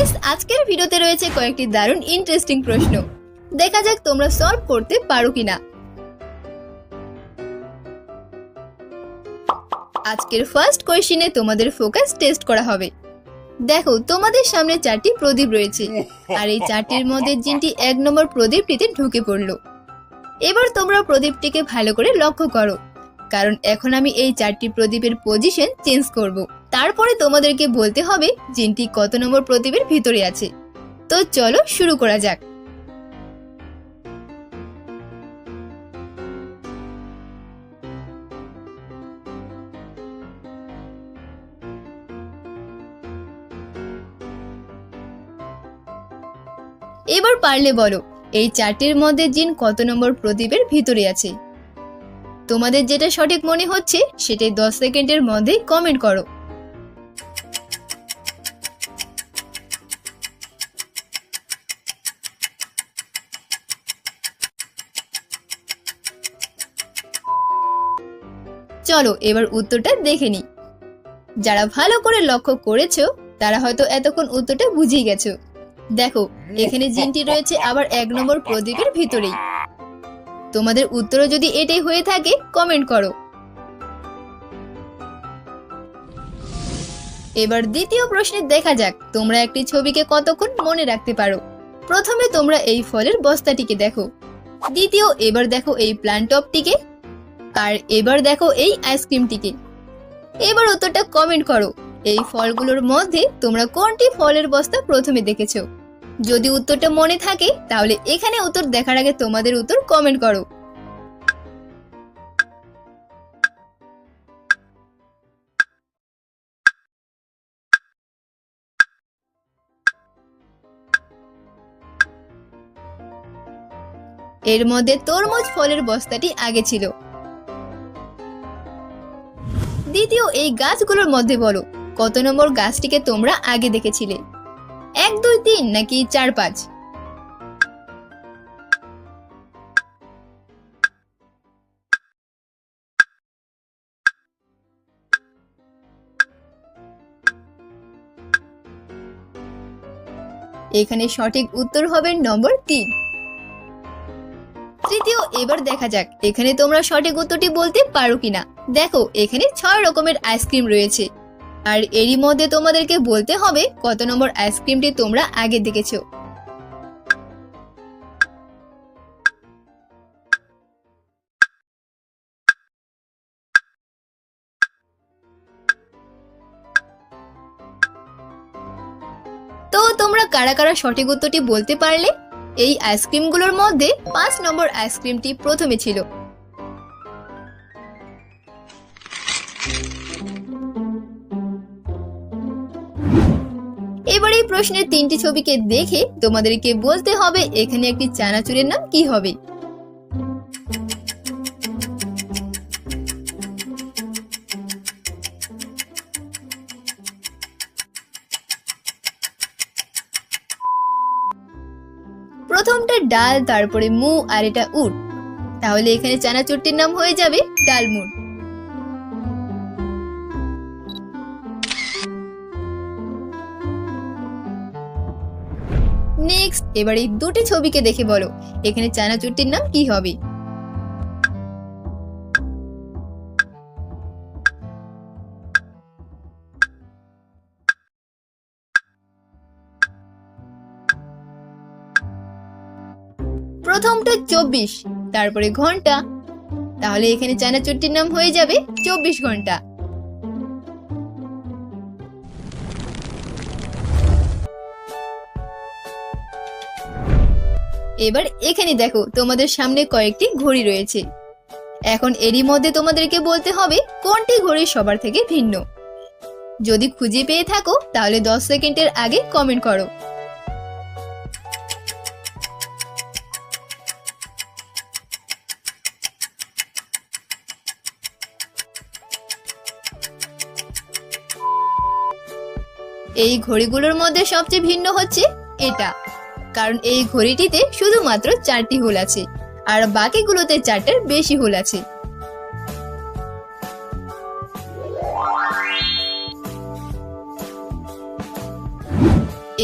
Guys, আজকের ভিডিওতে রয়েছে কয়েকটি দারুণ ইন্টারেস্টিং প্রশ্ন। দেখা যাক তোমরা সলভ করতে পারো কিনা। আজকের ফার্স্ট কোয়েশ্চেনে তোমাদের ফোকাস টেস্ট করা হবে। দেখো, তোমাদের সামনে 4টি প্রদীপ রয়েছে, আর এই 4টির মধ্যে জিনটি 1 নম্বর প্রদীপটিতে ঢুকে পড়লো। এবার তোমরা প্রদীপটিকে ভালো করে লক্ষ্য করো, কারণ এখন আমি এই 4টি প্রদীপের পজিশন চেঞ্জ করব। তারপরে তোমাদেরকে বলতে হবে জিনটি কত নম্বর প্রদীপের ভিতরে আছে। তো চলো শুরু করা যাক। এবার পারলে বলো, এই 4টির মধ্যে জিন কত নম্বর প্রদীপের ভিতরে আছে। তোমাদের যেটা সঠিক মনে হচ্ছে সেটাই 10 সেকেন্ডের মধ্যে কমেন্ট করো। চলো এবার উত্তরটা দেখে নিই। যারা ভালো করে লক্ষ্য করেছো তারা হয়তো এতক্ষণ উত্তরটা বুঝেই গেছো। দেখো, এখানে জিনটি রয়েছে আবার 1 নম্বর প্রদীপের ভিতরেই। তোমাদের উত্তরও যদি এটাই হয়ে থাকে কমেন্ট করো। এবার দ্বিতীয় প্রশ্নে দেখা যাক তোমরা একটি ছবিকে কতক্ষণ মনে রাখতে পারো। প্রথমে তোমরা এই ফলের বস্তাটিকে দেখো, দ্বিতীয় এবার দেখো এই প্ল্যান্টপটিকে, আর এবার দেখো এই আইসক্রিমটিকে। এবার উত্তরটা কমেন্ট করো। এই ফলগুলোর মধ্যে তোমরা কোনটি ফলের বস্তা প্রথমে দেখেছো? যদি উত্তরটা মনে থাকে তাহলে এখানে উত্তর দেখার আগে তোমাদের উত্তর কমেন্ট করো। এর মধ্যে তরমুজ ফলের বস্তাটি আগে ছিল। দ্বিতীয় এই গাছগুলোর মধ্যে বলো কত নম্বর গাছটিকে তোমরা আগে দেখেছিলে, 1, 2, 3 নাকি 4, 5? এখানে সঠিক উত্তর হবে নম্বর 3। তৃতীয় এবার দেখা যাক এখানে তোমরা সঠিক উত্তরটি বলতে পারো কিনা। দেখো, এখানে 6 রকমের আইসক্রিম রয়েছে, আর এরই মধ্যে তোমাদেরকে বলতে হবে কত নম্বর আইসক্রিমটি তোমরা আগে দেখেছো। তো তোমরা কারা কারা সঠিক উত্তরটি বলতে পারলে? এই আইসক্রিমগুলোর মধ্যে 5 নম্বর আইসক্রিমটি প্রথমে ছিল। এবার এই প্রশ্নের 3টি ছবিকে দেখে তোমাদেরকে বলতে হবে এখানে একটি চানাচুরের নাম কি হবে। প্রথমটা ডাল, তারপরে মু, আর এটা উট। তাহলে এখানে চানাচুরটির নাম হয়ে যাবে ডালমুট। নেক্সট এবার এই 2টি ছবিকে দেখে বলো এখানে চানাচুরটির নাম কি হবে। প্রথমটা 24, তারপরে ঘন্টা। তাহলে এখানে চানাচুরটির নাম হয়ে যাবে 24 ঘন্টা। এবার এখানে দেখো তোমাদের সামনে কয়েকটি ঘড়ি রয়েছে। এখন এরই মধ্যে তোমাদেরকে বলতে হবে কোনটি ঘড়ি সবার থেকে ভিন্ন। যদি খুঁজে পেয়ে থাকো তাহলে 10 সেকেন্ডের আগে কমেন্ট করো। এই ঘড়িগুলোর মধ্যে সবচেয়ে ভিন্ন হচ্ছে এটা, কারণ এই ঘড়িটিতে শুধুমাত্র 4টি হোল আছে, আর বাকিগুলোতে 4টার বেশি হোল আছে।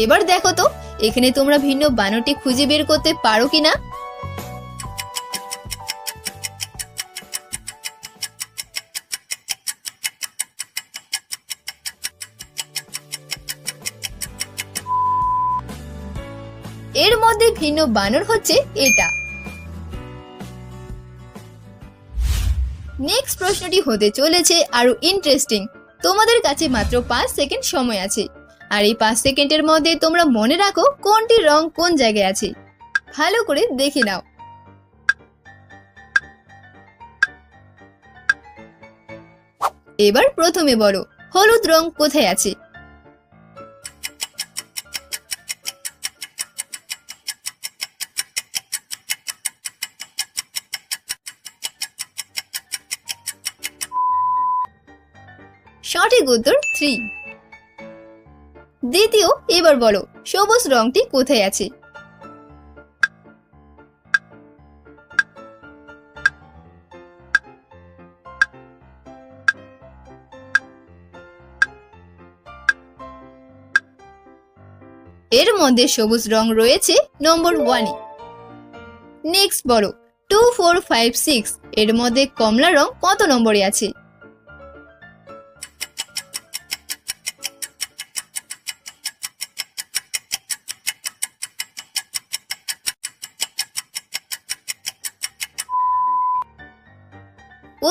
এবার দেখো তো এখানে তোমরা ভিন্ন বানরটি খুঁজে বের করতে পারো কিনা। এর মধ্যে ভিন্ন বানর হচ্ছে এটা। নেক্সট প্রশ্নটি হতে চলেছে আরো ইন্টারেস্টিং। তোমাদের কাছে মাত্র 5 সেকেন্ড সময় আছে, আর এই 5 সেকেন্ডের মধ্যে তোমরা মনে রাখো কোনটি রং কোন জায়গায় আছে। ভালো করে দেখে নাও। এবার প্রথমে বলো হলুদ রং কোথায় আছে। সঠিক উত্তর 3। দ্বিতীয়, এবার বলো সবুজ রংটি কোথায় আছে। এর মধ্যে সবুজ রং রয়েছে নম্বর 1 এ। নেক্সট বলো 2 4 5 6 এর মধ্যে কমলা রং কত নম্বরে আছে।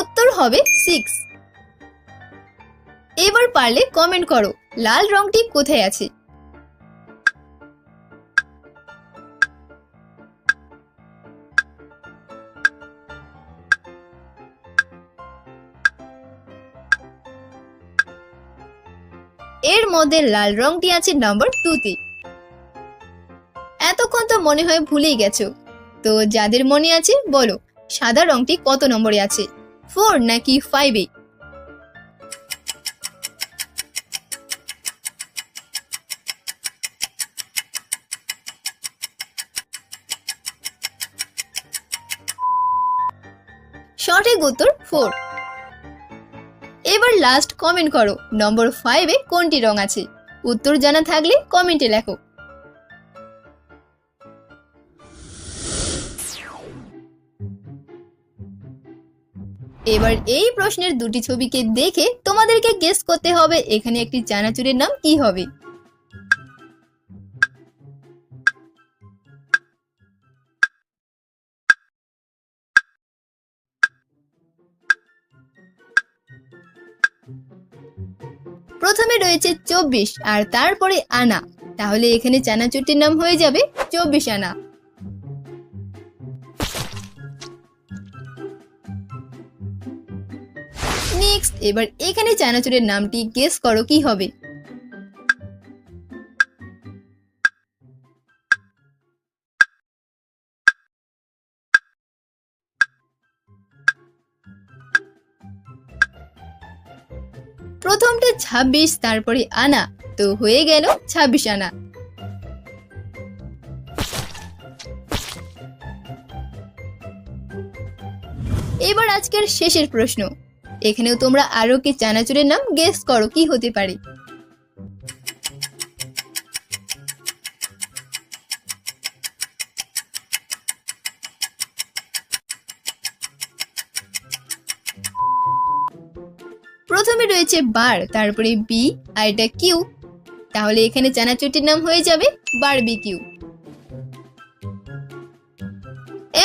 উত্তর হবে 6। এবার পারলে কমেন্ট করো লাল রংটি কোথায় আছে। এর মধ্যে লাল রংটি আছে নাম্বার 2 তে। এতক্ষণ তো মনে হয় ভুলেই গেছো। তো যাদের মনে আছে বলো সাদা রংটি কত নম্বরে আছে, 4 নাকি 5 এ। সঠিক উত্তর 4। এবার লাস্ট কমেন্ট করো নম্বর 5 এ কোনটি রং আছে। উত্তর জানা থাকলে কমেন্টে লেখো। এবার এই প্রশ্নের দুটি ছবিকে দেখে তোমাদেরকে গেস করতে হবে এখানে একটি চানাচুরের নাম কি হবে। প্রথমে রয়েছে 24 আর তারপরে আনা, তাহলে এখানে চানাচুরটির নাম হয়ে যাবে 24 আনা। নেক্সট এবার এখানে চানাচুরের নামটি গেস করো কি হবে। প্রথমটা 26 তারপরে আনা, তো হয়ে গেল 26 আনা। এবার আজকের শেষের প্রশ্ন, এখানেও তোমরা আরো কি চানাচুরের নাম গেস করো কি হতে পারে। প্রথমে রয়েছে বার, তারপরে বি আর এটা কিউ, তাহলে এখানে চানাচুরটির নাম হয়ে যাবে বারবিকিউ।